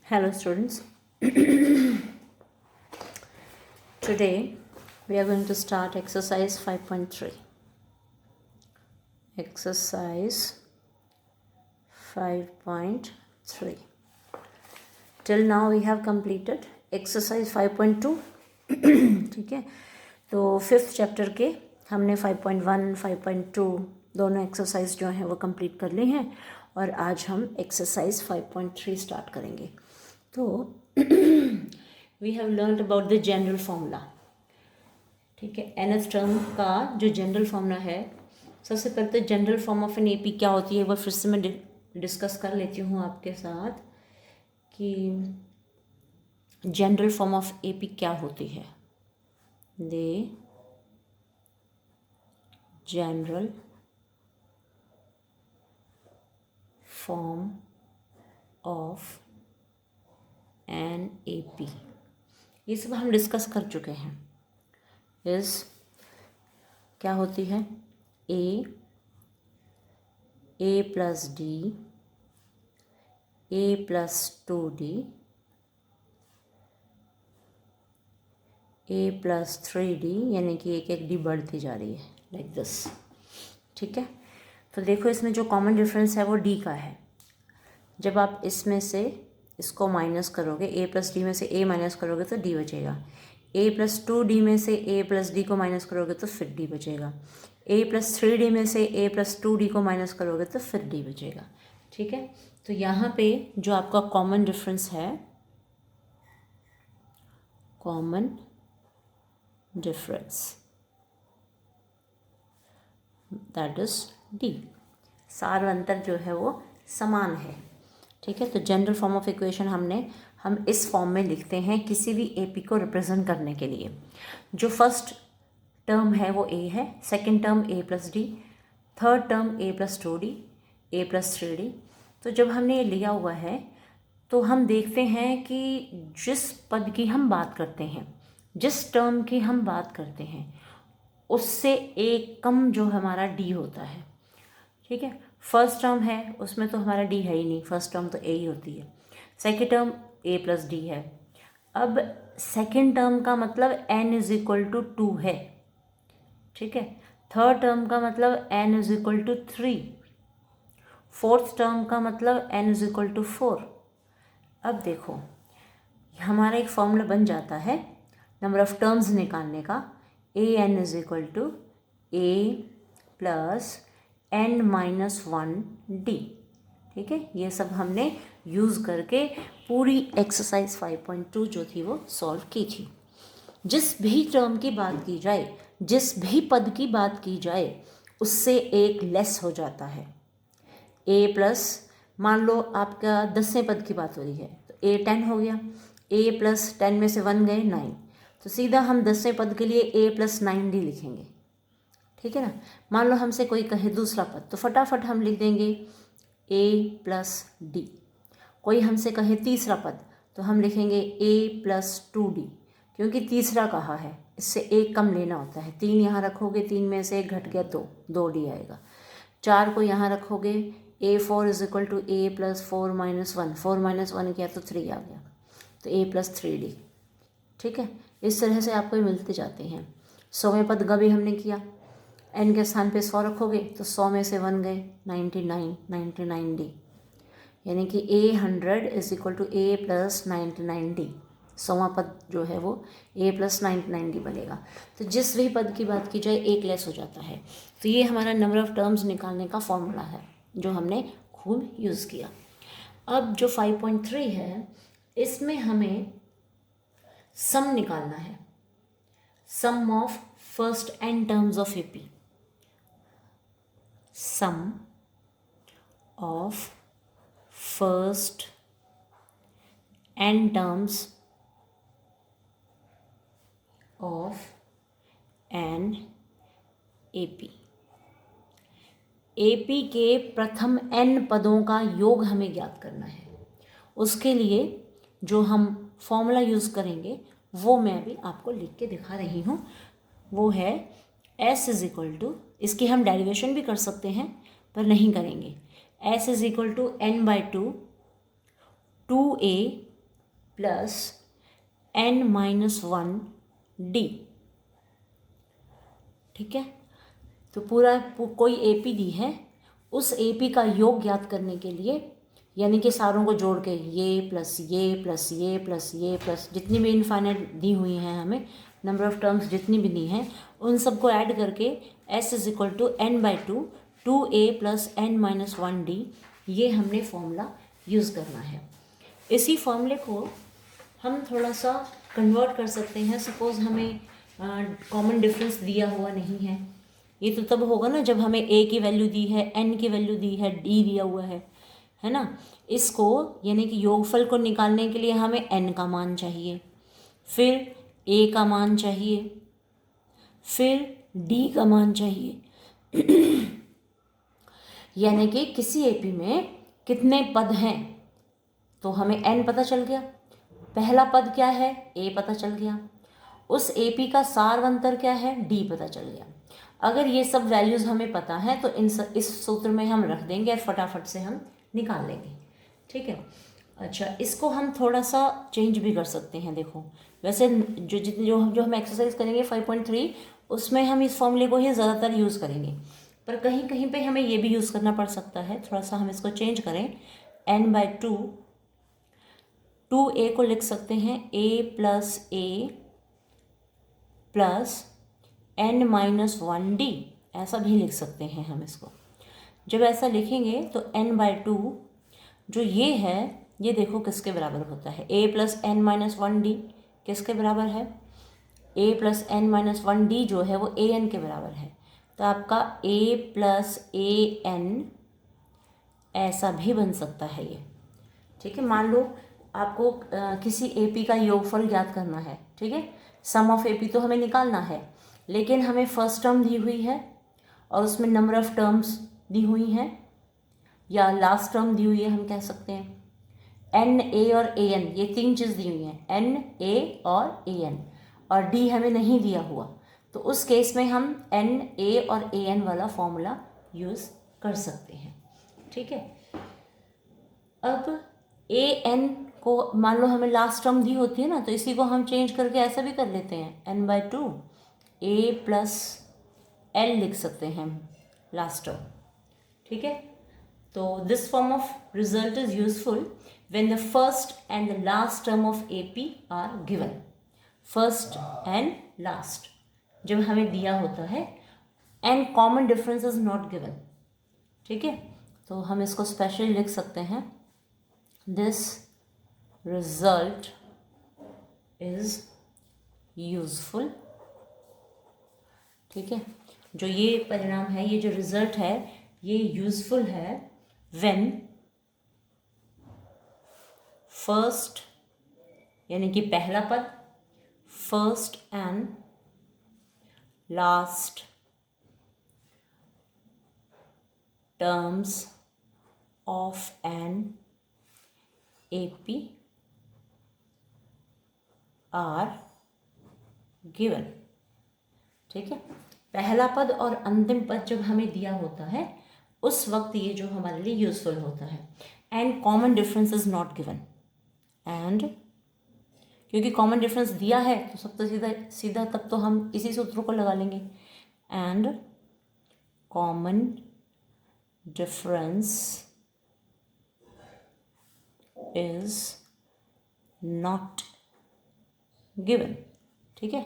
Hello students. Today we are going to start exercise 5.3. Exercise 5.3. Till now we have completed exercise 5.2. ठीक है, तो fifth chapter के हमने 5.1, 5.2 दोनों एक्सरसाइज जो हैं वो कंप्लीट कर ली हैं और आज हम एक्सरसाइज 5.3 स्टार्ट करेंगे. तो we have learned about the general formula. ठीक है, nth टर्म का जो जनरल फॉर्मूला है, सबसे पहले तो general form of an AP क्या होती है वो फिर से मैं डिस्कस कर लेती हूँ आपके साथ कि जनरल फॉर्म ऑफ एपी क्या होती है. The general form of an AP, ये सब हम डिस्कस कर चुके हैं. इस क्या होती है, ए प्लस डी, ए प्लस 2d, ए प्लस 3d, यानी कि एक एक डी बढ़ती जा रही है लाइक दिस. ठीक है, तो देखो इसमें जो कॉमन डिफरेंस है वो डी का है. जब आप इसमें से इसको माइनस करोगे, ए प्लस डी में से ए माइनस करोगे तो डी बचेगा. ए प्लस 2d में से ए प्लस डी को माइनस करोगे तो फिर डी बचेगा. ए प्लस 3d में से ए प्लस 2d को माइनस करोगे तो फिर डी बचेगा. ठीक है, तो यहाँ पे जो आपका कॉमन डिफरेंस है, common difference that is D. सार अंतर जो है वो समान है. ठीक है, तो जनरल फॉर्म ऑफ इक्वेशन हम इस फॉर्म में लिखते हैं किसी भी एपी को रिप्रेजेंट करने के लिए. जो फर्स्ट टर्म है वो ए है, सेकंड टर्म ए प्लस डी, थर्ड टर्म ए प्लस 2d, ए प्लस 3d. तो जब हमने ये लिया हुआ है तो हम देखते हैं कि जिस पद की हम बात करते हैं, जिस टर्म की हम बात करते हैं, उससे एक कम जो हमारा डी होता है. ठीक है, फर्स्ट टर्म है उसमें तो हमारा डी है ही नहीं, फर्स्ट टर्म तो ए ही होती है. सेकेंड टर्म ए प्लस डी है. अब सेकेंड टर्म का मतलब n इज इक्वल टू 2 है. ठीक है, थर्ड टर्म का मतलब n is equal to 3, fourth term का मतलब n इज इक्वल टू 4. अब देखो हमारा एक फॉर्मूला बन जाता है नंबर ऑफ टर्म्स निकालने का, a n is equal to a plus n minus 1d. ठीक है, ये सब हमने यूज़ करके पूरी एक्सरसाइज 5.2 जो थी वो सॉल्व की थी. जिस भी टर्म की बात की जाए, जिस भी पद की बात की जाए, उससे एक लेस हो जाता है. ए प्लस, मान लो आपका 10वें पद की बात हो रही है तो ए 10 हो गया. ए प्लस 10 में से 1 गए 9, तो सीधा हम 10वें पद के लिए ए प्लस 9d लिखेंगे. ठीक है ना. मान लो हमसे कोई कहे दूसरा पद तो फटाफट हम लिख देंगे ए प्लस डी. कोई हमसे कहे तीसरा पद तो हम लिखेंगे ए प्लस 2d, क्योंकि तीसरा कहा है, इससे एक कम लेना होता है. 3 यहाँ रखोगे, 3 में से एक घट गया 2d आएगा. 4 को यहाँ रखोगे, a 4 is equal to a plus 4 minus 1, 4 minus 1 किया तो 3 आ गया, तो ए प्लस 3d. ठीक है, इस तरह से आपको मिलते जाते हैं. 100वें पद का भी हमने किया, n के स्थान पे 100 रखोगे तो 100 में से 1 गए 99d, यानी कि a 100 is equal to a plus 99d. 100वां पद जो है वो ए प्लस 99d बनेगा. तो जिस भी पद की बात की जाए एक लेस हो जाता है. तो ये हमारा नंबर ऑफ टर्म्स निकालने का फॉर्मूला है जो हमने खूब यूज़ किया. अब जो 5.3 है इसमें हमें सम निकालना है, sum of first n terms of AP. sum of first n terms of an AP. AP के प्रथम n पदों का योग हमें ज्ञात करना है. उसके लिए जो हम फॉर्मूला यूज़ करेंगे वो मैं अभी आपको लिख के दिखा रही हूँ. वो है s इज इक्वल टू, इसकी हम डेरिवेशन भी कर सकते हैं पर नहीं करेंगे. s is equal to n/2 2a plus n-1d। ठीक है, तो पूरा कोई AP दी है, उस AP का योग ज्ञात करने के लिए, यानी कि सारों को जोड़ के ये प्लस ये प्लस ये प्लस ये प्लस जितनी भी इनफाइनाइट दी हुई हैं हमें, नंबर ऑफ़ टर्म्स जितनी भी दी हैं, उन सबको ऐड करके s is equal to n/2 2a plus n-1d, ये हमने फॉर्मूला यूज़ करना है। इसी फॉर्मूले को हम थोड़ा सा कन्वर्ट कर सकते हैं। सपोज़ हमें कॉमन डिफरेंस दिया हुआ नहीं है, ये तो तब होगा ना जब हमें a की वैल्यू दी है, n की वैल्यू दी है, d दिया हुआ है ना। इसको यानी कि योगफल को निकालने के लिए हमें n का मान चाहिए, फिर a का मान चाहिए, फिर d का मान चाहिए। यानी कि किसी AP में कितने पद हैं, तो हमें n पता चल गया, पहला पद क्या है a पता चल गया, उस AP का सारवंतर क्या है d पता चल गया। अगर ये सब वैल्यूज़ हमें पता है तो इस सूत्र में हम रख देंगे और फटाफट से हम निकाल लेंगे। ठीक है, अच्छा इसको हम थोड़ा सा चेंज भी कर सकते हैं। देखो वैसे जो हम एक्सरसाइज करेंगे 5.3 उसमें हम इस फॉर्मूले को ही ज़्यादातर यूज़ करेंगे, पर कहीं कहीं पे हमें ये भी यूज़ करना पड़ सकता है। थोड़ा सा हम इसको चेंज करें, n/2 2a को लिख सकते हैं a plus a plus n-1d, ऐसा भी लिख सकते हैं हम इसको। जब ऐसा लिखेंगे तो n/2 जो ये है, ये देखो किसके बराबर होता है, a प्लस n-1d किसके बराबर है, a प्लस n-1d जो है वो an के बराबर है। तो आपका a प्लस an ऐसा भी बन सकता है ये। ठीक है, मान लो आपको किसी AP का योगफल ज्ञात करना है। ठीक है, सम ऑफ AP तो हमें निकालना है, लेकिन हमें फर्स्ट टर्म दी हुई है और उसमें नंबर ऑफ़ टर्म्स दी हुई हैं, या लास्ट टर्म दी हुई है, हम कह सकते हैं n, a और an, ये तीन चीज़ दी हुई हैं, n, a और an, और d हमें नहीं दिया हुआ। तो उस केस में हम n, a और an वाला फॉर्मूला यूज़ कर सकते हैं। ठीक है, अब an को मान लो हमें लास्ट टर्म दी होती है ना, तो इसी को हम चेंज करके ऐसा भी कर लेते हैं, n/2 a प्लस l लिख सकते हैं लास्ट टर्म। ठीक है, तो this form of result is useful when the first and the last term of AP are given. First and last जब हमें दिया होता है and common difference is not given. ठीक है, तो हम इसको स्पेशली लिख सकते हैं, दिस रिजल्ट इज यूजफुल। ठीक है, जो ये परिणाम है, ये जो रिजल्ट है, ये यूजफुल है व्हेन फर्स्ट यानी कि पहला पद, first and last terms of an AP are given. ठीक है, पहला पद और अंतिम पद जब हमें दिया होता है उस वक्त ये जो हमारे लिए यूजफुल होता है। And common difference is not given, and क्योंकि कॉमन डिफरेंस दिया है तो सब तो सीधा सीधा तब तो हम इसी सूत्रों को लगा लेंगे, and common difference is not given. ठीक है,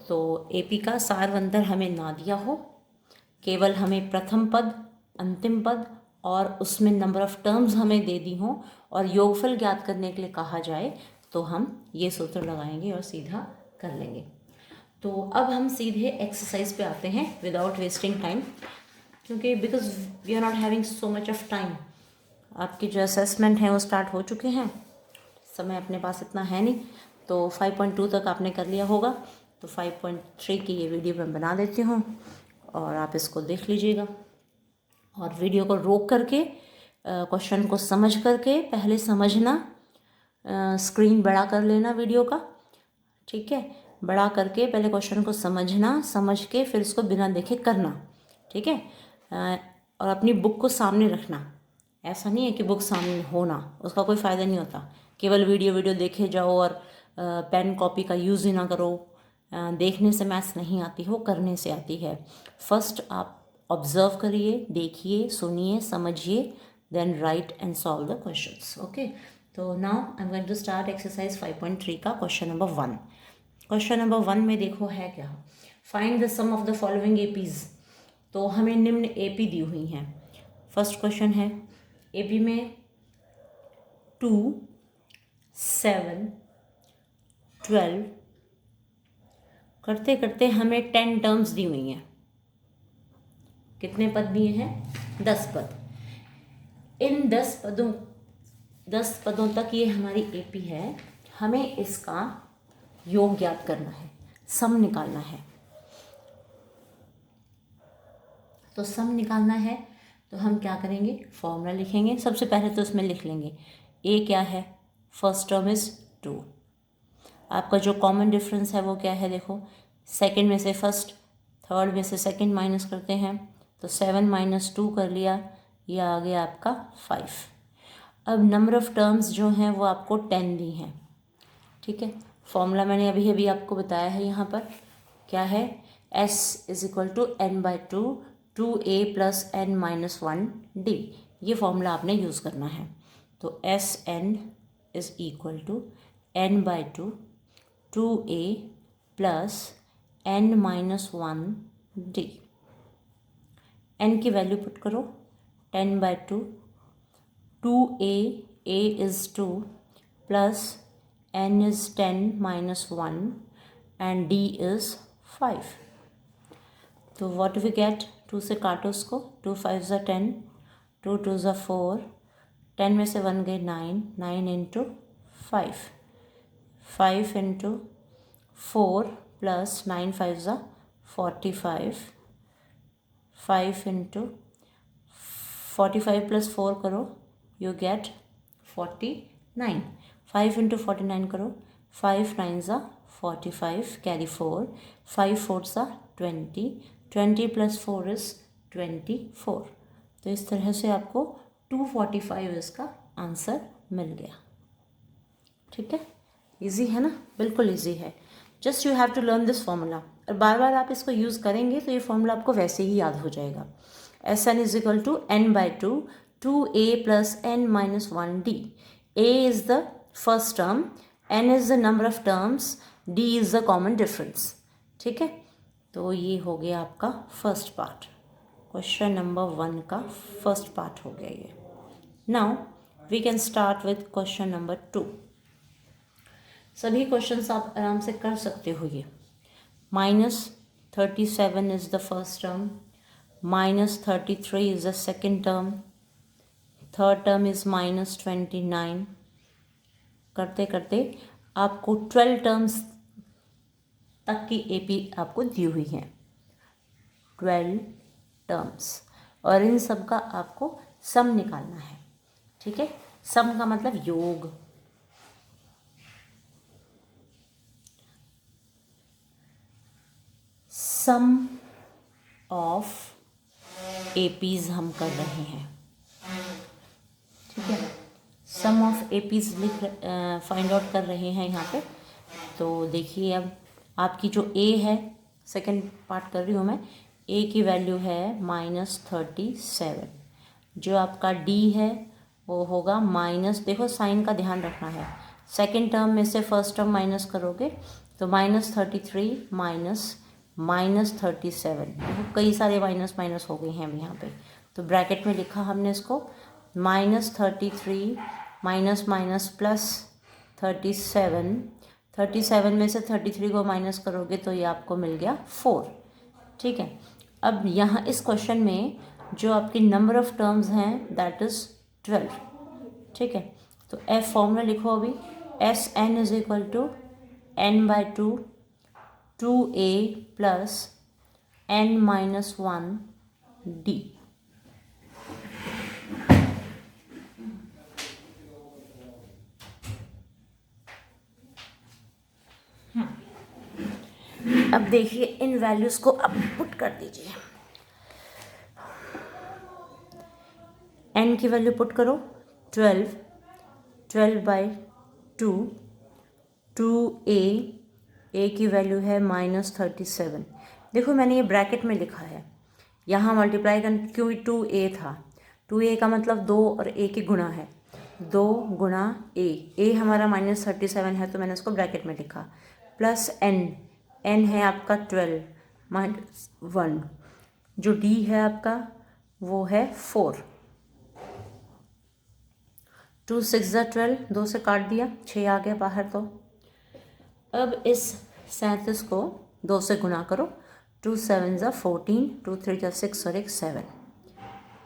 तो AP का सारवंतर हमें ना दिया हो, केवल हमें प्रथम पद, अंतिम पद और उसमें नंबर ऑफ़ टर्म्स हमें दे दी हों और योगफल ज्ञात करने के लिए कहा जाए, तो हम ये सूत्र लगाएंगे और सीधा कर लेंगे। तो अब हम सीधे एक्सरसाइज पे आते हैं विदाउट वेस्टिंग टाइम, क्योंकि because we are not having so much of time. आपकी जो असेसमेंट है वो स्टार्ट हो चुके हैं, समय अपने पास इतना है नहीं, तो 5.2 तक आपने कर लिया होगा, तो 5.3 की ये वीडियो मैं बना देती हूँ और आप इसको देख लीजिएगा। और वीडियो को रोक करके क्वेश्चन को समझ करके पहले समझना, स्क्रीन बड़ा कर लेना वीडियो का। ठीक है, बड़ा करके पहले क्वेश्चन को समझना, समझ के फिर इसको बिना देखे करना। ठीक है, और अपनी बुक को सामने रखना, ऐसा नहीं है कि बुक सामने हो ना, उसका कोई फ़ायदा नहीं होता। केवल वीडियो देखे जाओ और पेन कॉपी का यूज़ ही ना करो। देखने से मैथ्स नहीं आती, वो करने से आती है। फर्स्ट आप ऑब्जर्व करिए, देखिए, सुनिए, समझिए, then write and solve the questions. Okay, तो now I am going to start exercise 5.3 का क्वेश्चन नंबर 1। क्वेश्चन नंबर 1 में देखो है क्या, find the sum of the following APs. तो हमें निम्न एपी दी हुई हैं। फर्स्ट क्वेश्चन है एपी में 2, 7, 12 करते करते हमें 10 टर्म्स दी हुई हैं। कितने पद दिए हैं? 10 पद। इन 10 पदों तक ये हमारी एपी है। हमें इसका योग ज्ञात करना है, सम निकालना है। तो सम निकालना है तो हम क्या करेंगे, फॉर्मूला लिखेंगे। सबसे पहले तो इसमें लिख लेंगे ए क्या है, फर्स्ट टर्म इज 2। आपका जो कॉमन डिफरेंस है वो क्या है, देखो सेकंड में से फर्स्ट, थर्ड में से सेकंड माइनस करते हैं तो 7 - 2 कर लिया, ये आ गया आपका 5। अब नंबर ऑफ़ टर्म्स जो हैं वो आपको 10 दी हैं। ठीक है, फॉर्मूला मैंने अभी आपको बताया है। यहाँ पर क्या है, s = n/2 2a + n - 1d। ये फॉर्मूला आपने यूज़ करना है। तो Sn = n/2 2a + n - 1d। n की वैल्यू पुट करो, 10/2 2a, a is 2 plus n is 10 - 1 and d is 5. तो what we get, 2 से काटो उसको, 2 × 5 = 10, 2 × 2 = 4, 10 में से 1 गए 9, 9 × 5, 5 × 4 + 9 × 5 = 45, 5 × 45 + 4 करो, you get 49। 5 × 49 करो, 5 × 9 = 45, कैरी 4, 5 × 4 = 20, 20 + 4 is 24। तो इस तरह से आपको 245 इसका आंसर मिल गया। ठीक है, इजी है ना, बिल्कुल इजी है। Just you have to learn this formula, और बार बार आप इसको यूज़ करेंगे तो ये फॉर्मूला आपको वैसे ही याद हो जाएगा। Sn = n/2 2a + n - 1d। a is the first term, n is the number of terms, d is the common difference। ठीक है, तो ये हो गया आपका फर्स्ट पार्ट, क्वेश्चन नंबर 1 का फर्स्ट पार्ट हो गया ये। Now we can start with question number 2। सभी क्वेश्चंस आप आराम से कर सकते हो। ये -37 is the first term, -33 is the second term, third term is -29। करते करते आपको 12 टर्म्स तक की एपी आपको दी हुई है, 12 टर्म्स, और इन सब का आपको सम निकालना है। ठीक है, सम का मतलब योग। सम ऑफ एपीज हम कर रहे हैं। ठीक है, sum of APs find out कर रहे हैं यहाँ पे। तो देखिए, अब आपकी जो ए है, सेकंड पार्ट कर रही हूँ मैं, ए की वैल्यू है -37। जो आपका डी है वो होगा माइनस, देखो साइन का ध्यान रखना है, सेकंड टर्म में से फर्स्ट टर्म माइनस करोगे तो -33 -37। कई सारे माइनस माइनस हो गए हैं अभी यहाँ पे, तो ब्रैकेट में लिखा हमने इसको, -33 माइनस माइनस +37। 37 में से 33 को माइनस करोगे तो ये आपको मिल गया 4। ठीक है, अब यहाँ इस क्वेश्चन में जो आपकी नंबर ऑफ टर्म्स हैं दैट इज़ 12। ठीक है, तो एफ फॉर्मूला लिखो अभी, Sn = n/2 2a + n - 1d। अब देखिए इन वैल्यूज़ को अब पुट कर दीजिए। n की वैल्यू पुट करो, 12 12/2 ए की वैल्यू है -37। देखो मैंने ये ब्रैकेट में लिखा है, यहाँ मल्टीप्लाई कर, क्योंकि 2a था, 2a का मतलब 2 और a की गुणा है, 2 गुणा a हमारा -37 है तो मैंने उसको ब्रैकेट में लिखा, प्लस n है आपका 12 -1, जो d है आपका वो है 4। 2 6 12, 2 से काट दिया, 6 आ गया बाहर। तो अब इस 37 को 2 से गुणा करो, 2 7 14, 2 3 6 और एक 7।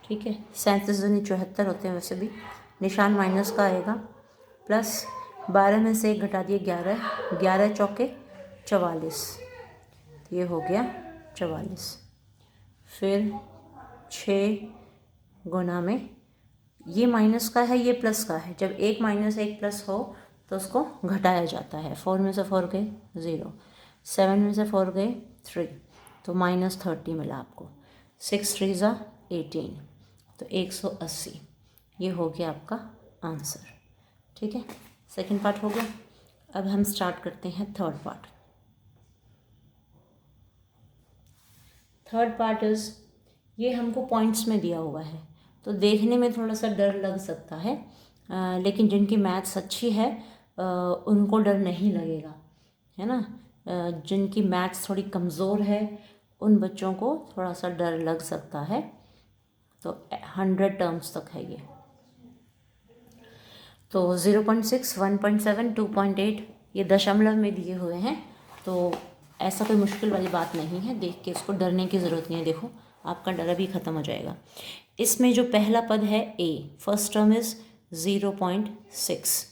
ठीक है, 37 दूनी 74 होते हैं वैसे भी, निशान माइनस का आएगा, प्लस 12 में से 1 घटा दिए 11, 11 चौके 44, ये हो गया 44। फिर 6 गुना में, ये माइनस का है ये प्लस का है, जब एक माइनस एक प्लस हो तो उसको घटाया जाता है। 4 में से 4 गए 0, 7 में से 4 गए 3, तो -30 मिला आपको। 6 3 18, तो 180, ये हो गया आपका आंसर। ठीक है, सेकंड पार्ट हो गया। अब हम स्टार्ट करते हैं third part. Third part is, ये हमको पॉइंट्स में दिया हुआ है तो देखने में थोड़ा सा डर लग सकता है, लेकिन जिनकी मैथ्स अच्छी है उनको डर नहीं लगेगा, है ना। जिनकी मैथ्स थोड़ी कमज़ोर है उन बच्चों को थोड़ा सा डर लग सकता है। तो 100 टर्म्स तक है ये। तो 0.6, 1.7, 2.8 ये दशमलव में दिए हुए हैं, तो ऐसा कोई मुश्किल वाली बात नहीं है, देख के इसको डरने की ज़रूरत नहीं है। देखो आपका डर अभी ख़त्म हो जाएगा। इसमें जो पहला पद है a, फर्स्ट टर्म इज़ 0.6।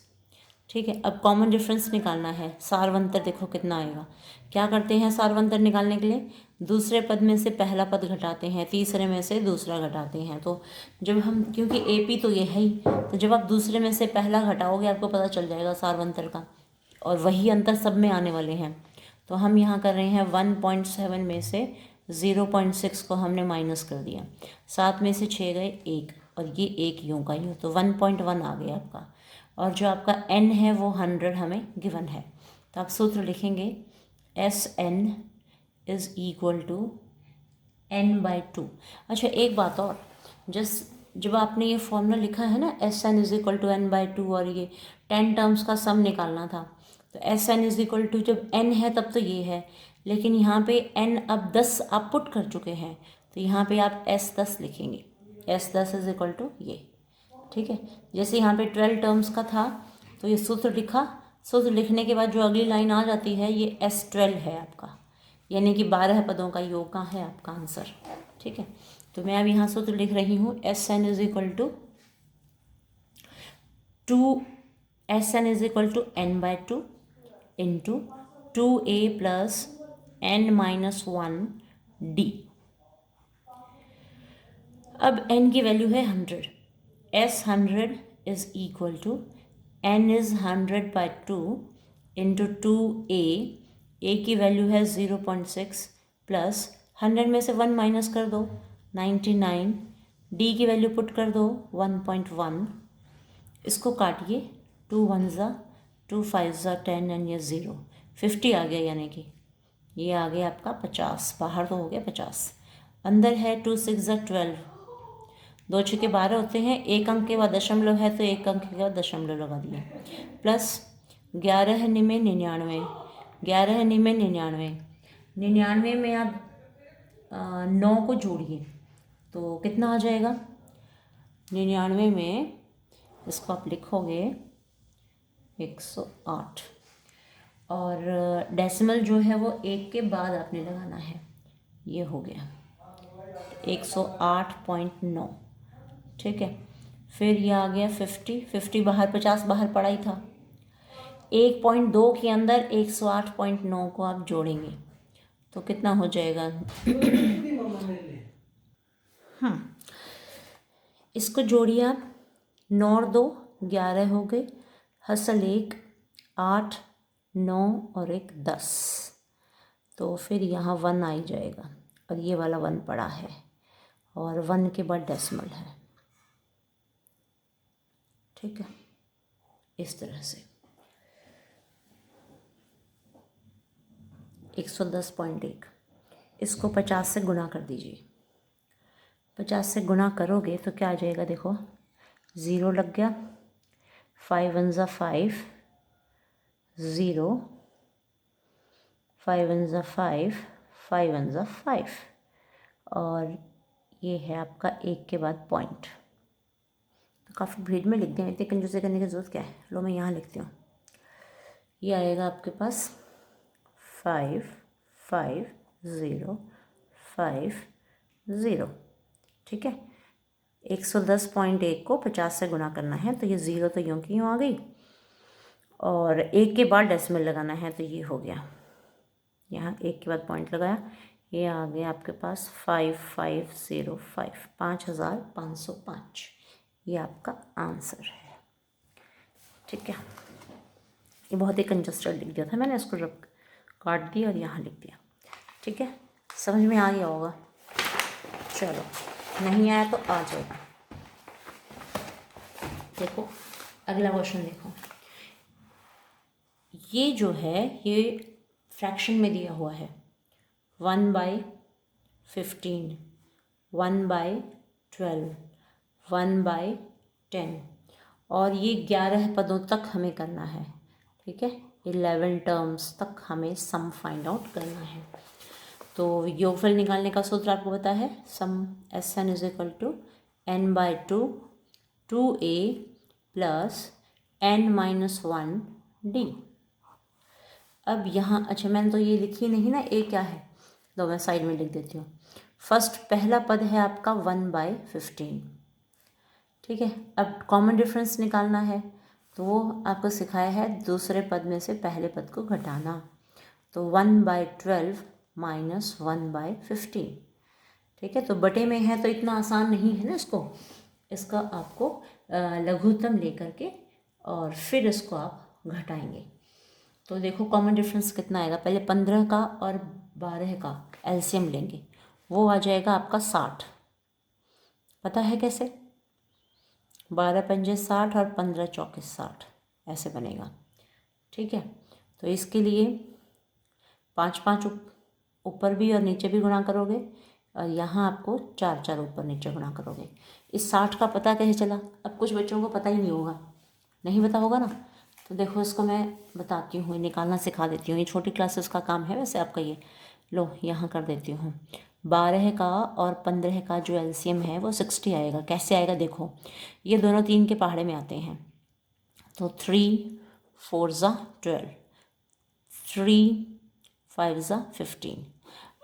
ठीक है, अब कॉमन डिफरेंस निकालना है, सारवंतर देखो कितना आएगा। क्या करते हैं सारवंतर निकालने के लिए, दूसरे पद में से पहला पद घटाते हैं, तीसरे में से दूसरा घटाते हैं। तो जब हम, क्योंकि AP तो ये है ही, तो जब आप दूसरे में से पहला घटाओगे आपको पता चल जाएगा सारवंतर का, और वही अंतर सब में आने वाले हैं। तो हम यहाँ कर रहे हैं 1.7 में से 0.6 को हमने माइनस कर दिया, 7 में से 6 गए 1, और ये 1 यूँ का यूँ, तो 1.1 आ गया आपका। और जो आपका n है वो 100 हमें गिवन है, तो आप सूत्र लिखेंगे SN is equal to n/2। अच्छा एक बात और, जब आपने ये फॉर्मूला लिखा है ना SN is equal to n/2, और ये 10 टर्म्स का सम निकालना था, तो SN इज़ इक्वल टू, जब n है तब तो ये है, लेकिन यहाँ पे n अब 10 आप पुट कर चुके हैं, तो यहाँ पे आप S10 लिखेंगे, S10 इज़ इक्वल टू ये। ठीक है, जैसे यहाँ पे 12 टर्म्स का था तो ये सूत्र लिखा, सूत्र लिखने के बाद जो अगली लाइन आ जाती है ये S12 है आपका, यानी कि 12 पदों का योग का है आपका आंसर। ठीक है, तो मैं अब यहाँ सूत्र लिख रही हूँ SN is equal to n/2 into 2a plus n-1 d। अब n की वैल्यू है 100, S100 is equal to n is 100/2 into 2a की वैल्यू है 0.6 प्लस 100 में से 1 माइनस कर दो 99, d की वैल्यू पुट कर दो 1.1, इसको काटिए, 2 1 2 5 10 एंड ये 0, 50 आ गया, यानी कि ये आ गया आपका 50, बाहर तो हो गया 50, अंदर है 2 6 12, 2 6 12 होते हैं, एक अंक के बाद दशमलव है तो एक अंक के बाद दशमलव लगा दिए, प्लस 11 निमे 99, 11 निमे 99, 99 में आप 9 को जोड़िए तो कितना आ जाएगा, 99 में इसको आप लिखोगे 108, और डेसिमल जो है वो 1 के बाद आपने लगाना है, ये हो गया 108.9। ठीक है, फिर ये आ गया 50 बाहर, 50 बाहर पड़ा ही था, 1.2 के अंदर 108.9 को आप जोड़ेंगे तो कितना हो जाएगा इसको जोड़िए आप, 9 और 2 11 हो गए, हसल 1 8 9 और 1 10, तो फिर यहाँ 1 आ ही जाएगा, और ये वाला 1 पड़ा है, और 1 के बाद डेसिमल है। ठीक है, इस तरह से 110.1, इसको 50 से गुना कर दीजिए। 50 से गुना करोगे तो क्या आ जाएगा, देखो 0 लग गया, 5 1 ज़ा 5, 0, 5 1 ज़ा 5, 5 1 ज़ा 5, और ये है आपका 1 के बाद पॉइंट। तो काफ़ी भीड़ में लिख दिया, इतनी कंजूसी करने की ज़रूरत क्या है। लो मैं यहाँ लिखती हूँ, ये आएगा आपके पास 5 5 0 5 0। ठीक है, 110.1 को 50 से गुना करना है, तो ये 0 तो यूँ की यूँ आ गई, और 1 के बाद डेसिमल लगाना है, तो ये हो गया, यहाँ 1 के बाद पॉइंट लगाया, ये आ गया आपके पास 5505, 5505, ये आपका आंसर है। ठीक है, ये बहुत ही कंजस्टेड लिख दिया था मैंने, इसको रब काट दिया और यहाँ लिख दिया। ठीक है, समझ में आ गया होगा। चलो, नहीं आया तो आ जाएगा। देखो अगला क्वेश्चन, देखो ये जो है ये फ्रैक्शन में दिया हुआ है, 1/15, 1/12, 1/10, और ये 11 पदों तक हमें करना है। ठीक है, 11 टर्म्स तक हमें सम फाइंड आउट करना है। तो योगफल निकालने का सूत्र आपको पता है, sum Sn is equal to n/2 2a plus n-1d। अब यहाँ, अच्छा मैंने तो ये लिखी नहीं ना, a क्या है, तो मैं साइड में लिख देती हूँ। फर्स्ट पहला पद है आपका 1/15। ठीक है, अब कॉमन डिफरेंस निकालना है, तो वो आपको सिखाया है दूसरे पद में से पहले पद को घटाना। तो 1/12 माइनस 1/15। ठीक है, तो बटे में है तो इतना आसान नहीं है ना, इसका आपको लघुत्तम लेकर के और फिर इसको आप घटाएंगे। तो देखो कॉमन डिफरेंस कितना आएगा, पहले 15 का और 12 का एलसीएम लेंगे, वो आ जाएगा आपका 60। पता है कैसे, 12 पंजे 60 और 15 चौके 60, ऐसे बनेगा। ठीक है, तो इसके लिए 5 5 ऊपर भी और नीचे भी गुणा करोगे, और यहाँ आपको 4 4 ऊपर नीचे गुणा करोगे। इस 60 का पता कैसे चला, अब कुछ बच्चों को पता ही नहीं होगा, नहीं पता होगा ना, तो देखो इसको मैं बताती हूँ, निकालना सिखा देती हूँ। ये छोटी क्लासेस का काम है वैसे आपका, ये लो यहाँ कर देती हूँ। 12 का और 15 का जो एलसीएम है वो 60 आएगा। कैसे आएगा देखो, ये दोनों 3 के पहाड़े में आते हैं, तो 3 4 ज़ा 12, 3 5 ज़ा 15।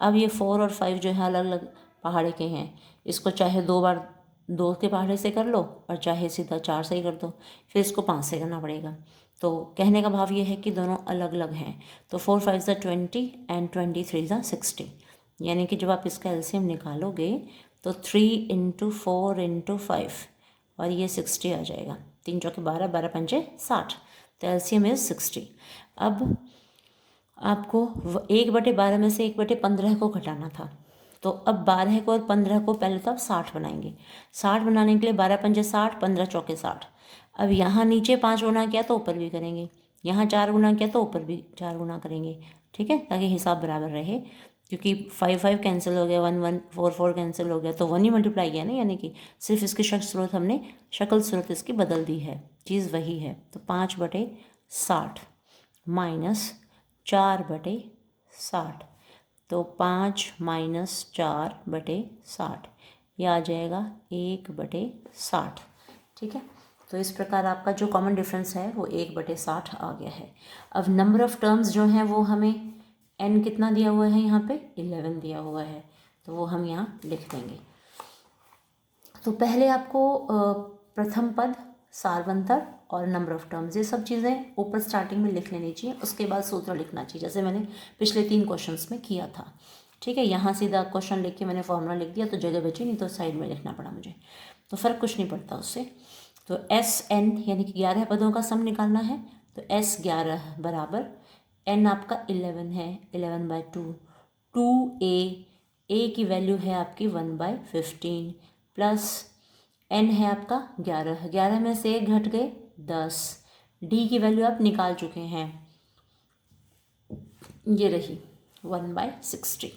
अब ये 4 और 5 जो है अलग अलग पहाड़े के हैं, इसको चाहे 2 बार 2 के पहाड़े से कर लो और चाहे सीधा 4 से ही कर दो, फिर इसको 5 से करना पड़ेगा। तो कहने का भाव ये है कि दोनों अलग अलग हैं। तो 4 5 ज़ा 20 एंड 23 ज़ा 60, यानी कि जब आप इसका एलसीएम निकालोगे तो 3 × 4 × 5 और ये 60 आ जाएगा। 3 चौके 12, 12 पंजे 60, तो एलसीएम इज 60। अब आपको 1/12 में से 1/15 को घटाना था, तो अब 12 को और 15 को पहले तो आप 60 बनाएंगे। 60 बनाने के लिए 12 पंजे 60, 15 चौके 60। अब यहाँ नीचे 5 गुना किया तो ऊपर भी करेंगे, यहाँ 4 गुना किया तो ऊपर भी 4 गुना करेंगे। ठीक है, ताकि हिसाब बराबर रहे, क्योंकि 5 5 कैंसिल हो गया, 1 1 4 4 कैंसिल हो गया, तो 1 ही मल्टीप्लाई किया ना, यानी कि सिर्फ इसकी शक्ल सूरत इसकी बदल दी है, चीज़ वही है। तो 5/60 माइनस 4/60, तो 5 माइनस 4/60, यह आ जाएगा 1/60। ठीक है, तो इस प्रकार आपका जो कॉमन डिफरेंस है वो 1/60 आ गया है। अब नंबर ऑफ़ टर्म्स जो हैं वो हमें n कितना दिया हुआ है, यहाँ पे 11 दिया हुआ है, तो वो हम यहाँ लिख देंगे। तो पहले आपको प्रथम पद, सार्वंतर और नंबर ऑफ़ टर्म्स, ये सब चीज़ें ऊपर स्टार्टिंग में लिख लेनी चाहिए, उसके बाद सूत्र लिखना चाहिए, जैसे मैंने पिछले 3 क्वेश्चंस में किया था। ठीक है, यहाँ सीधा क्वेश्चन लिख के मैंने फॉर्मूला लिख दिया तो जगह बची, नहीं तो साइड में लिखना पड़ा मुझे, तो फ़र्क कुछ नहीं पड़ता उससे। तो Sn यानी कि 11 पदों का सम निकालना है, तो S11 बराबर n आपका 11 है, 11/2, 2a की वैल्यू है आपकी 1/15 प्लस n है आपका 11, 11 में से 1 घट गए 10, d की वैल्यू आप निकाल चुके हैं, ये रही 1/60,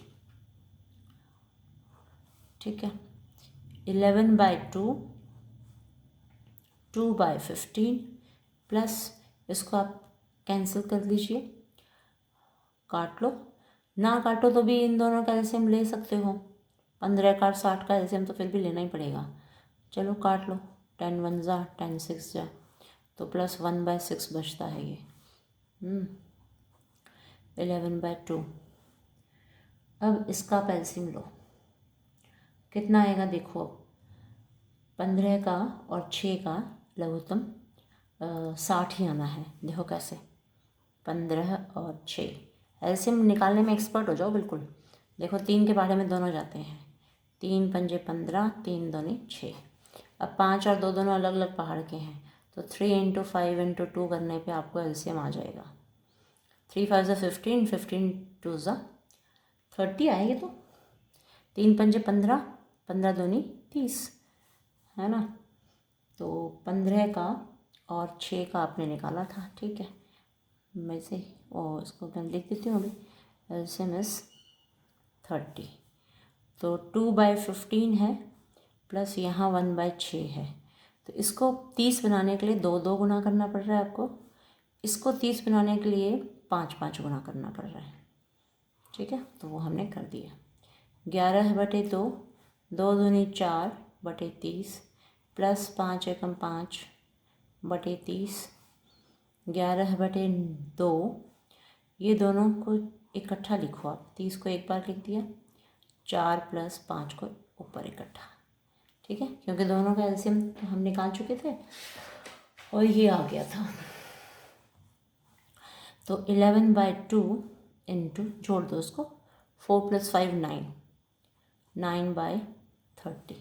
ठीक है। 11/2 2/15 प्लस इसको आप कैंसिल कर लीजिए, काट लो, ना काटो तो भी इन दोनों का एलसीएम ले सकते हो। 15 का 60 का एलसीएम तो फिर भी लेना ही पड़ेगा। चलो काट लो, 10 1 जा 10 6 जा, तो प्लस 1/6 बचता है ये। 11/2। अब इसका आप एलसीएम लो, कितना आएगा देखो। 15 का और 6 का लघुत्तम 60 ही आना है। देखो कैसे, 15 और 6 एलसीएम निकालने में एक्सपर्ट हो जाओ बिल्कुल। देखो 3 के बारे में दोनों जाते हैं, 3 पंजे 15, 3 दूनी 6। अब 5 और 2 दोनों अलग अलग पहाड़ के हैं, तो 3 × 5 × 2 करने पे आपको एलसीएम आ जाएगा। 3 5 15, 15 2 30 आएगी। तो 3 पंजे 15, 15 दूनी 30, है ना। तो 15 का और 6 का आपने निकाला था, ठीक है। मैं से और इसको मैं लिख देती हूँ अभी। एलसीएम इज 30, तो 2/15 है प्लस यहाँ 1/6 है। तो इसको 30 बनाने के लिए 2 2 गुना करना पड़ रहा है आपको, इसको 30 बनाने के लिए 5 5 गुना करना पड़ रहा है, ठीक है। तो वो हमने कर दिया। 11/2, 2 दूनी 4/30 प्लस 5 एकम 5/30, 11/2। ये दोनों को इकट्ठा लिखो आप, 30 को एक बार लिख दिया, 4 + 5 को ऊपर इकट्ठा, ठीक है, क्योंकि दोनों का एलसीएम तो हम निकाल चुके थे और ये आ गया था। तो 11/2 इंटू, जोड़ दो उसको, 4 + 5 9, 9/30,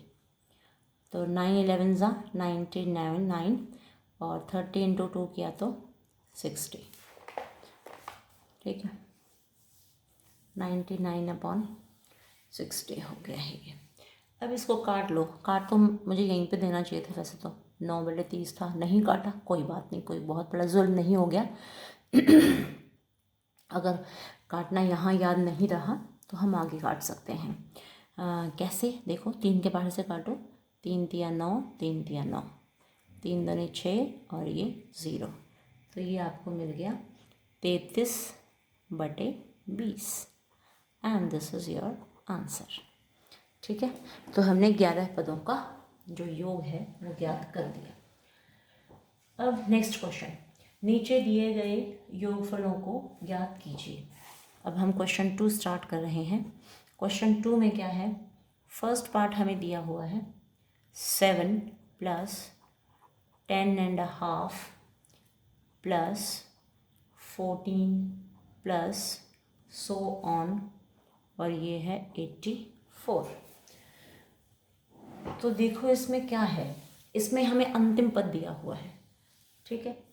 तो 9 11 जा 99 9, और 30 × 2 किया तो 60, ठीक है। 99/60 हो गया है ये। अब इसको काट लो, काट तो मुझे यहीं पे देना चाहिए था वैसे तो, 9/30 था, नहीं काटा, कोई बात नहीं, कोई बहुत बड़ा जुल्म नहीं हो गया। अगर काटना यहाँ याद नहीं रहा तो हम आगे काट सकते हैं। कैसे, देखो 3 के बाहर से काटो, 3 × 9, 3 × 9, 3 दूनी 6 और ये 0, तो ये आपको मिल गया 33/20 and this is your answer, ठीक है। तो हमने 11 पदों का जो योग है वो ज्ञात कर दिया। अब नेक्स्ट क्वेश्चन, नीचे दिए गए योगफलों को ज्ञात कीजिए। अब हम क्वेश्चन 2 स्टार्ट कर रहे हैं। क्वेश्चन 2 में क्या है, फर्स्ट पार्ट हमें दिया हुआ है 7 + 10.5 + 14 + so on, और ये है 84। तो देखो इसमें क्या है, इसमें हमें अंतिम पद दिया हुआ है, ठीक है।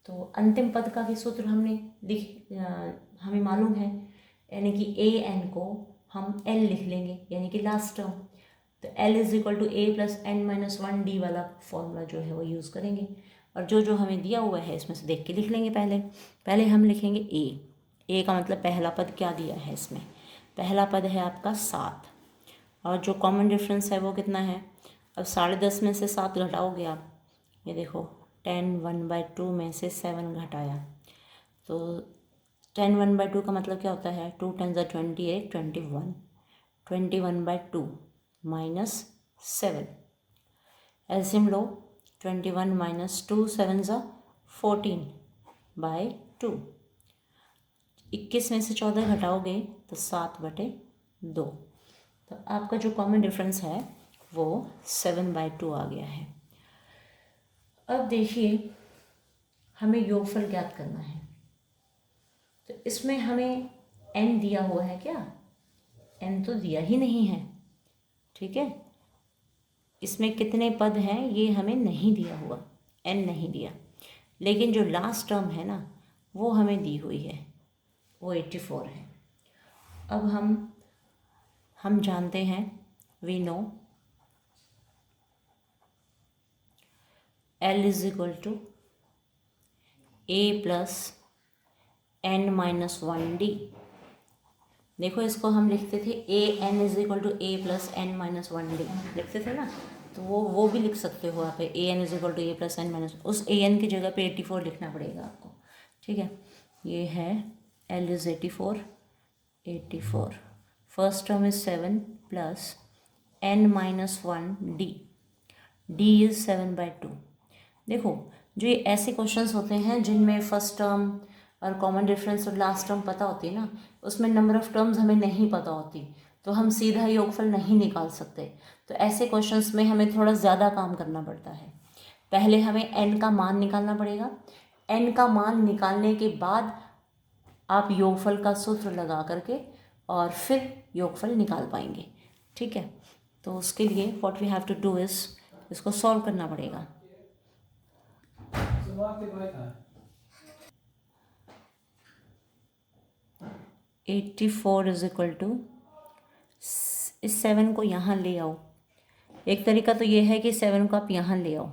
तो अंतिम पद का भी सूत्र हमें मालूम है, यानी कि an को हम l लिख लेंगे, यानी कि लास्ट टर्म। तो l = a + n-1d वाला फॉर्मूला जो है वो यूज़ करेंगे, और जो जो हमें दिया हुआ है इसमें से देख के लिख लेंगे। पहले हम लिखेंगे a का मतलब पहला पद क्या दिया है इसमें, पहला पद है आपका 7, और जो कॉमन डिफरेंस है वो कितना है। अब 10.5 में से 7 घटाओगे आप, ये देखो 10 1/2 में से 7 घटाया, तो 10 1/2 का मतलब क्या होता है, 2 10 = 28 21, 21/2 - 7, एलसीएम लो, 21 - 2 7 = 14/2, 21 में से 14 घटाओगे तो 7/2, तो आपका जो कॉमन डिफरेंस है वो 7/2 आ गया है। अब देखिए हमें योगफल ज्ञात करना है, तो इसमें हमें n दिया हुआ है क्या, n तो दिया ही नहीं है, ठीक है। इसमें कितने पद हैं ये हमें नहीं दिया हुआ, n नहीं दिया, लेकिन जो लास्ट टर्म है ना वो हमें दी हुई है, वो 84 है। अब हम जानते हैं, we know L = a + n-1d, देखो इसको हम लिखते थे an is equal to a plus n minus one d, लिखते थे ना, तो वो भी लिख सकते हो आप, an is equal to a plus n minus, उस an की जगह पे 84 लिखना पड़ेगा आपको, ठीक है। ये है l is 84, first term is 7 plus n minus one D is 7/2। देखो जो ये ऐसे क्वेश्चंस होते हैं जिनमें फर्स्ट टर्म और कॉमन डिफरेंस और लास्ट टर्म पता होती है ना, उसमें नंबर ऑफ टर्म्स हमें नहीं पता होती, तो हम सीधा योगफल नहीं निकाल सकते। तो ऐसे क्वेश्चंस में हमें थोड़ा ज़्यादा काम करना पड़ता है। पहले हमें n का मान निकालना पड़ेगा, n का मान निकालने के बाद आप योगफल का सूत्र लगा करके और फिर योगफल निकाल पाएंगे, ठीक है। तो उसके लिए what we have to do is इसको सॉल्व करना पड़ेगा। 84 इज इक्वल टू, इस 7 को यहाँ ले आओ। एक तरीका तो ये है कि 7 को आप यहाँ ले आओ,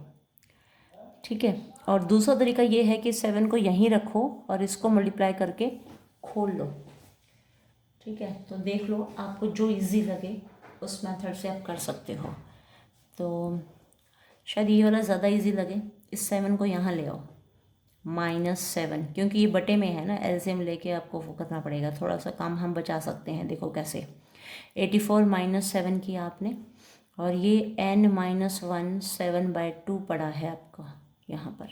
ठीक है, और दूसरा तरीका ये है कि 7 को यहीं रखो और इसको मल्टीप्लाई करके खोल लो, ठीक है। तो देख लो आपको जो इजी लगे उस मेथड से आप कर सकते हो। तो शायद ये वाला ज़्यादा इजी लगे, इस 7 को यहाँ ले आओ, -7, क्योंकि ये बटे में है ना, एलसीएम लेके आपको वो करना पड़ेगा, थोड़ा सा काम हम बचा सकते हैं। देखो कैसे, 84 -7 किया आपने, और ये n-1 7/2 पड़ा है आपका यहाँ पर।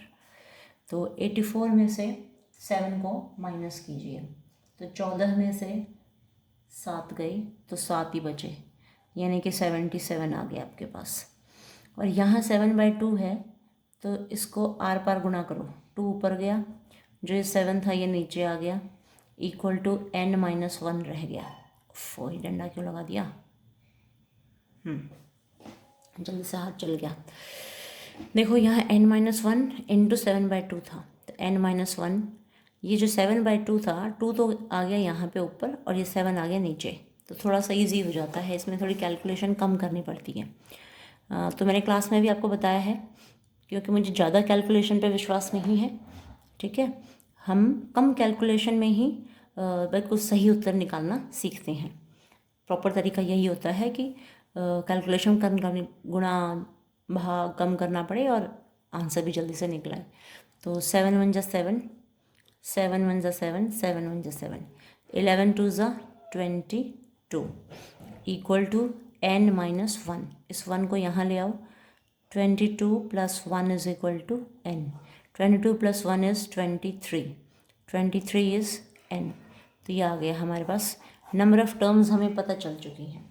तो 84 में से 7 को माइनस कीजिए, तो 14 में से 7 गई तो 7 ही बचे, यानी कि 77 आ गया आपके पास। और यहाँ 7/2 है तो इसको आर पार गुणा करो, 2 ऊपर गया, जो ये 7 था ये नीचे आ गया, इक्वल टू n-1 रह गया। वही डंडा क्यों लगा दिया, जल्दी से हाथ चल गया। देखो यहाँ n-1 इंटू 7/2 था, तो n-1, ये जो 7/2 था, 2 तो आ गया यहाँ पे ऊपर और ये 7 आ गया नीचे, तो थोड़ा सा इजी हो जाता है, इसमें थोड़ी कैलकुलेशन कम करनी पड़ती है। तो मैंने क्लास में भी आपको बताया है, क्योंकि मुझे ज़्यादा कैलकुलेशन पे विश्वास नहीं है, ठीक है। हम कम कैलकुलेशन में ही बिल्कुल सही उत्तर निकालना सीखते हैं। प्रॉपर तरीका यही होता है कि कैलकुलेशन कम करनी, गुणा भाग कम करना पड़े और आंसर भी जल्दी से निकलाए। तो 7 1 जा 7, 7 1 जा 7, 7 1 जा 7, 11 2 जा 22, इक्वल टू n-1, इस 1 को यहाँ ले आओ, 22 + 1 is equal to n, 22 + 1 is 23, 23 is n। तो ये आ गया हमारे पास। नंबर ऑफ़ टर्म्स हमें पता चल चुकी हैं।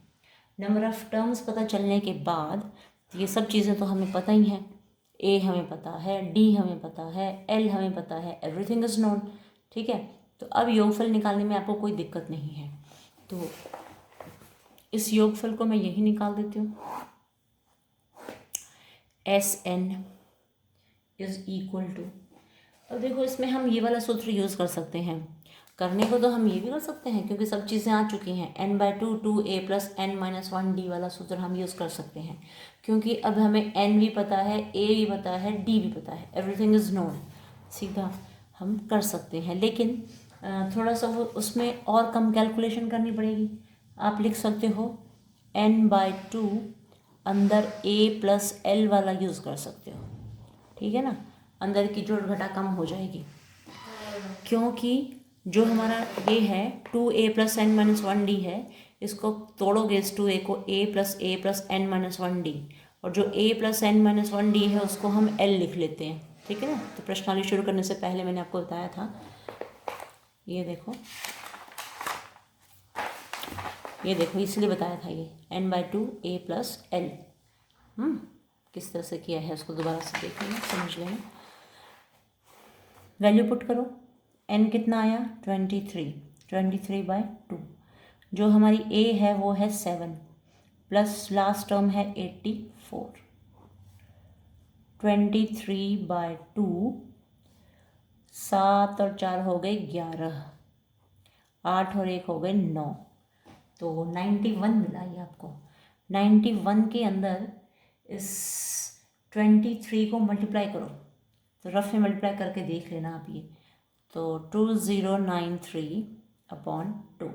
नंबर ऑफ़ टर्म्स पता चलने के बाद ये सब चीज़ें तो हमें पता ही हैं, a हमें पता है, d हमें पता है, l हमें पता है, एवरीथिंग इज़ नोन, ठीक है। तो अब योगफल निकालने में आपको कोई दिक्कत नहीं है, तो इस योगफल को मैं यही निकाल देती हूँ, SN इज़ इक्वल टू। अब देखो इसमें हम ये वाला सूत्र यूज़ कर सकते हैं, करने को तो हम ये भी कर सकते हैं क्योंकि सब चीज़ें आ चुकी हैं, n/2 2a + n-1 d वाला सूत्र हम यूज़ कर सकते हैं, क्योंकि अब हमें n भी पता है, a भी पता है, d भी पता है, एवरीथिंग इज़ नोन, सीधा हम कर सकते हैं। लेकिन थोड़ा सा वो उसमें और कम कैलकुलेशन करनी पड़ेगी। आप लिख सकते हो n/2 अंदर a + l वाला यूज़ कर सकते हो, ठीक है ना, अंदर की जोड़ घटा कम हो जाएगी, क्योंकि जो हमारा ये है 2a + n-1 d है, इसको तोड़ोगे इस 2a को, a + n-1 d, और जो a + n-1 d है उसको हम l लिख लेते हैं, ठीक है ना। तो प्रश्नावली शुरू करने से पहले मैंने आपको बताया था, ये देखो इसलिए बताया था ये n/2 a + l, किस तरह से किया है उसको दोबारा से देख लेना, समझ लेना। वैल्यू पुट करो, n कितना आया 23, 23/2, जो हमारी a है वो है 7 प्लस लास्ट टर्म है 84, 23/2, 7 और 4 हो गए 11, 8 और 1 हो गए 9, तो 91 मिला ये आपको। 91 के अंदर इस 23 को मल्टीप्लाई करो, तो रफ में मल्टीप्लाई करके देख लेना आप ये, तो 2093/2,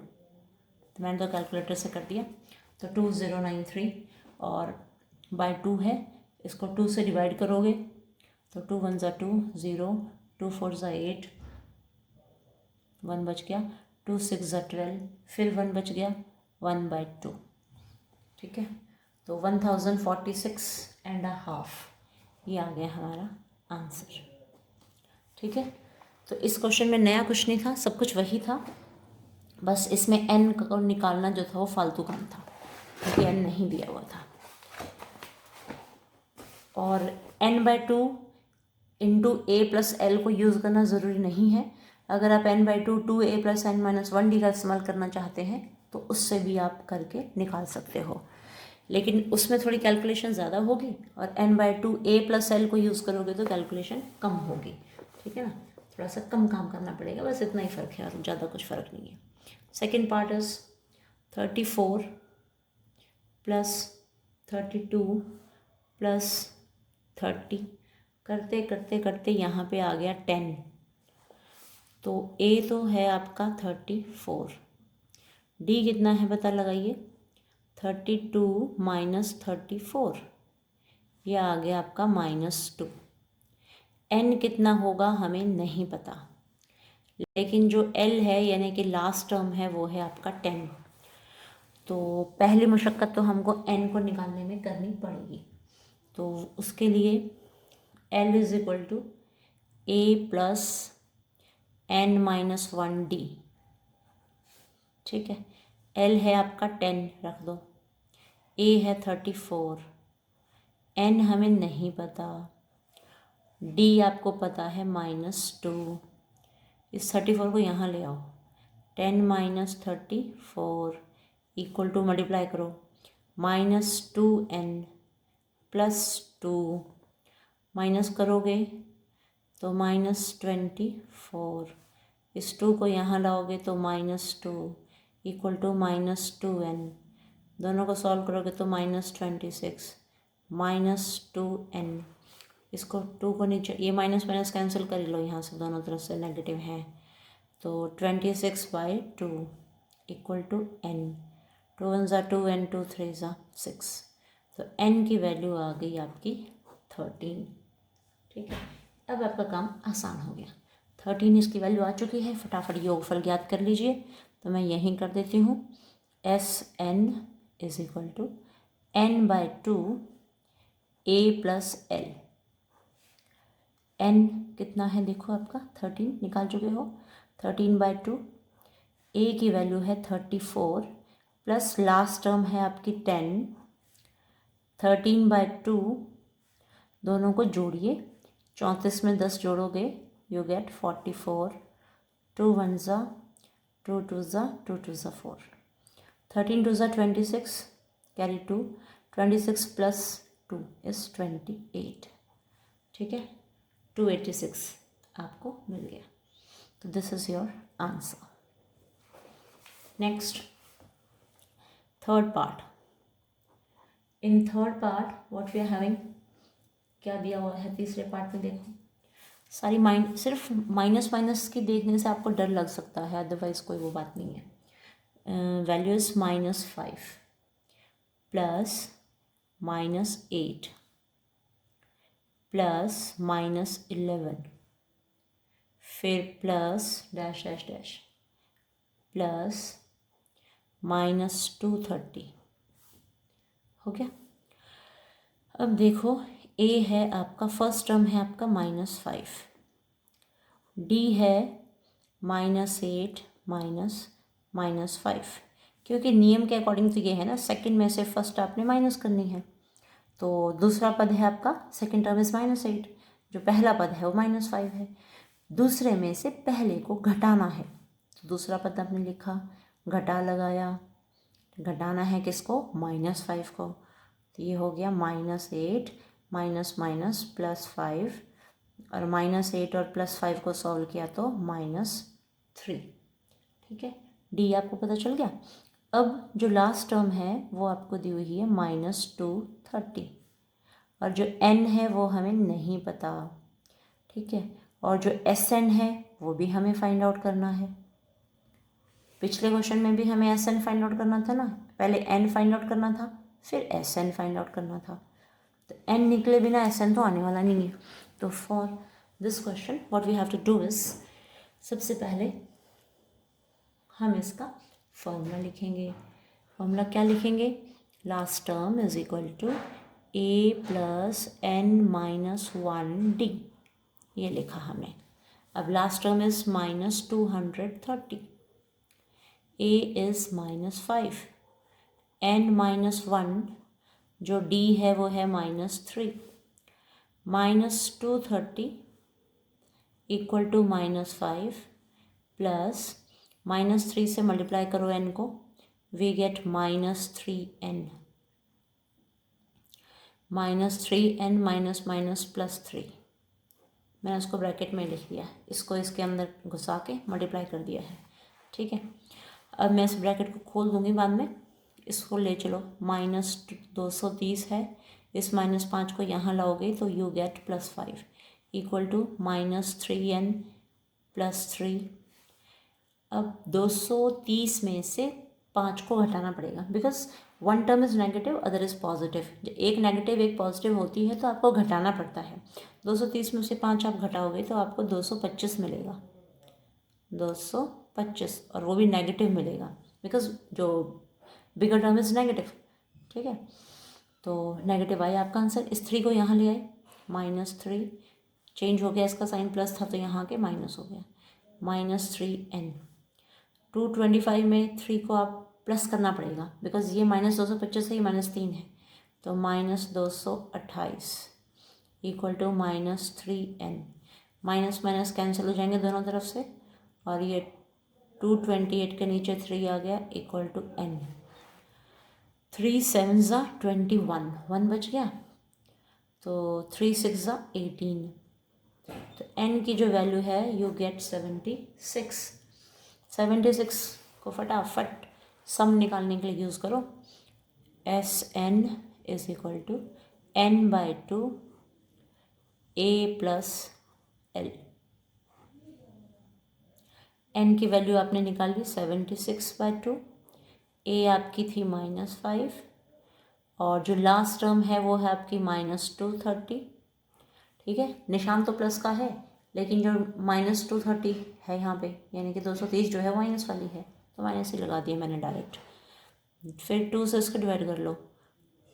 तो मैंने तो कैलकुलेटर से कर दिया। तो 2093 और बाय 2 है, इसको 2 से डिवाइड करोगे तो 2 1 ज़ा 2 0, 2 4 ज़ा 8, 1 बच गया, 2 6 ज़ा 12, फिर 1 बच गया, 1/2। ठीक है, तो 1046.5 ये आ गया हमारा आंसर। ठीक है, तो इस क्वेश्चन में नया कुछ नहीं था, सब कुछ वही था, बस इसमें n को निकालना जो था वो फालतू काम था, क्योंकि n नहीं दिया हुआ था। और n/2 into a plus L को यूज़ करना ज़रूरी नहीं है। अगर आप n/2 2a + n-1d का इस्तेमाल करना चाहते हैं तो उससे भी आप करके निकाल सकते हो, लेकिन उसमें थोड़ी कैलकुलेशन ज़्यादा होगी, और n/2 a + l को यूज़ करोगे तो कैलकुलेशन कम होगी। ठीक है ना, थोड़ा सा कम काम करना पड़ेगा, बस इतना ही फ़र्क है और ज़्यादा कुछ फ़र्क नहीं है। सेकेंड पार्ट इज़ 34 + 32 + 30, करते करते करते यहाँ पे आ गया 10। तो a तो है आपका 34, d कितना है पता लगाइए, 32 - 34, यह आ गया आपका -2। n कितना होगा हमें नहीं पता, लेकिन जो l है यानी कि लास्ट टर्म है वो है आपका 10। तो पहली मशक्क़त तो हमको n को निकालने में करनी पड़ेगी। तो उसके लिए l = a + n-1d। ठीक है, l है आपका 10 रख दो, a है 34, n हमें नहीं पता, d आपको पता है -2। इस 34 को यहाँ ले आओ, 10 - 34 = मल्टीप्लाई करो, -2n + 2 माइनस करोगे तो -24, इस 2 को यहाँ लाओगे तो -2 = -2n, दोनों को सॉल्व करोगे तो -26 -2n, इसको 2 को नीचे, ये माइनस माइनस कैंसिल कर लो, यहाँ से दोनों तरफ से नेगेटिव है, तो 26/2 = n, 2 1 ज़ा 2 n 2 3 ज़ा 6, तो n की वैल्यू आ गई आपकी 13। ठीक है, अब आपका काम आसान हो गया, 13 इसकी वैल्यू आ चुकी है, फटाफट योगफल ज्ञात कर लीजिए। तो मैं यहीं कर देती हूँ, Sn = n/2 a + l। n कितना है देखो आपका 13 निकाल चुके हो, 13/2, a की वैल्यू है 34 प्लस लास्ट टर्म है आपकी 10, 13/2, दोनों को जोड़िए, 34 में 10 जोड़ोगे यू गेट 44, 2 1 ज़ा 2 2 ज़ा 2 2 ज़ा 4, 13 2 ज़ा 26, कैरी 2, 26 + 2 = 28। ठीक है, 286 आपको मिल गया। तो this is your answer. Next, third part. In third part what we are having, क्या दिया हुआ है तीसरे पार्ट में देखो, सारी सिर्फ माइनस माइनस की देखने से आपको डर लग सकता है, अदरवाइज कोई वो बात नहीं है। वैल्यू इज -5 प्लस -8 प्लस -11, फिर plus dash dash dash plus -230 हो गया। अब देखो, a है आपका फर्स्ट टर्म है आपका -5, d है -8 -5, क्योंकि नियम के अकॉर्डिंग तो ये है ना, सेकंड में से फर्स्ट आपने माइनस करनी है, तो दूसरा पद है आपका सेकंड टर्म इज -8, जो पहला पद है वो -5 है, दूसरे में से पहले को घटाना है, तो दूसरा पद आपने लिखा, घटा लगाया, घटाना है किसको, -5 को, तो ये हो गया -8 माइनस माइनस +5, और -8 और +5 को सॉल्व किया तो -3। ठीक है, डी आपको पता चल गया। अब जो लास्ट टर्म है वो आपको दी हुई है -230, और जो n है वो हमें नहीं पता। ठीक है, और जो Sn है वो भी हमें फाइंड आउट करना है। पिछले क्वेश्चन में भी हमें एस एन फाइंड आउट करना था ना, पहले एन फाइंड आउट करना था फिर एस एन फाइंड आउट करना था, तो एन निकले बिना एस एन तो आने वाला नहीं है। तो for this question what we have to do is, सबसे पहले हम इसका फॉर्मूला लिखेंगे। फॉर्मूला क्या लिखेंगे, last term is equal to a plus n minus 1 d, ये लिखा हमने। अब last term is -230, a is -5, n -1 जो डी है वो है -3, -230 इक्वल टू -5 प्लस -3 से मल्टीप्लाई करो एन को, we get -3n, -3n minus minus +3, मैंने उसको ब्रैकेट में लिख दिया, इसको इसके अंदर घुसा के मल्टीप्लाई कर दिया है। ठीक है, अब मैं इस ब्रैकेट को खोल दूंगी बाद में, इसको ले चलो, -230 है, इस -5 को यहाँ लाओगे तो you get +5 equal to -3n +3। अब 230 में से 5 को घटाना पड़ेगा, because one term is negative other is positive, एक नेगेटिव एक पॉजिटिव होती है तो आपको घटाना पड़ता है। 230 में से 5 आप घटाओगे तो आपको 225 मिलेगा, 225, और वो भी नेगेटिव मिलेगा बिकॉज जो बिगर टर्म इज़ नेगेटिव। ठीक है, तो नेगेटिव आया आपका आंसर। इस 3 को यहाँ ले आए, -3 चेंज हो गया, इसका साइन प्लस था तो यहाँ के माइनस हो गया, -3n। 225 में 3 को आप प्लस करना पड़ेगा बिकॉज ये -225 है, ये -3 है, तो -228 equal to -3n। Minus minus cancel हो जाएंगे दोनों तरफ से, और ये 228 के नीचे 3 आ गया इक्वल टू n। 3 7 ज़ा 21, 1 बच गया, तो 3 6 ज़ा 18, तो n की जो वैल्यू है यू गेट 76। 76 को फटाफट सम निकालने के लिए यूज़ करो, Sn is equal to n/2 a plus l। n की वैल्यू आपने निकाल ली 76/2, a आपकी थी -5, और जो लास्ट टर्म है वो है आपकी -230। ठीक है, निशान तो प्लस का है लेकिन जो -230 है यहाँ पे, यानी कि 230 जो है माइनस वाली है, तो माइनस ही लगा दिया मैंने डायरेक्ट। फिर 2 से इसको डिवाइड कर लो,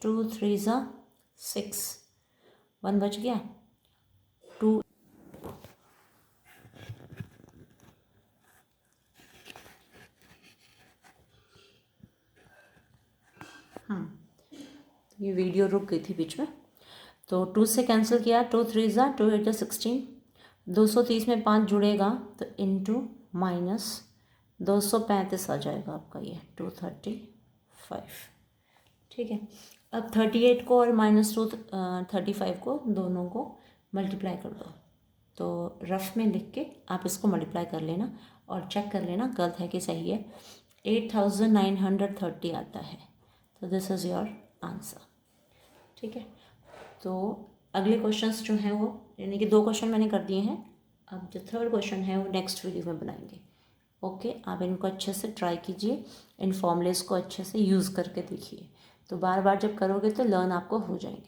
2 3 ज़ा 6, 1 बच गया, 2 ये वीडियो रुक गई थी बीच में, तो 2 से कैंसिल किया, 2 3 ज़ा 2 8 ज़ा 16, 230 में 5 जुड़ेगा तो इंटू -235 आ जाएगा आपका ये 235। ठीक है, अब 38 को और -235 को दोनों को मल्टीप्लाई कर दो, तो रफ में लिख के आप इसको मल्टीप्लाई कर लेना और चेक कर लेना गलत है कि सही है। 8930 आता है, तो दिस इज़ योर आंसर। ठीक है, तो अगले क्वेश्चंस जो हैं वो, यानी कि 2 क्वेश्चन मैंने कर दिए हैं, अब जो 3rd क्वेश्चन है वो नेक्स्ट वीडियो में बनाएंगे। ओके, आप इनको अच्छे से ट्राई कीजिए, इन फॉर्मूलेस को अच्छे से यूज़ करके देखिए, तो बार बार जब करोगे तो लर्न आपको हो जाएंगे।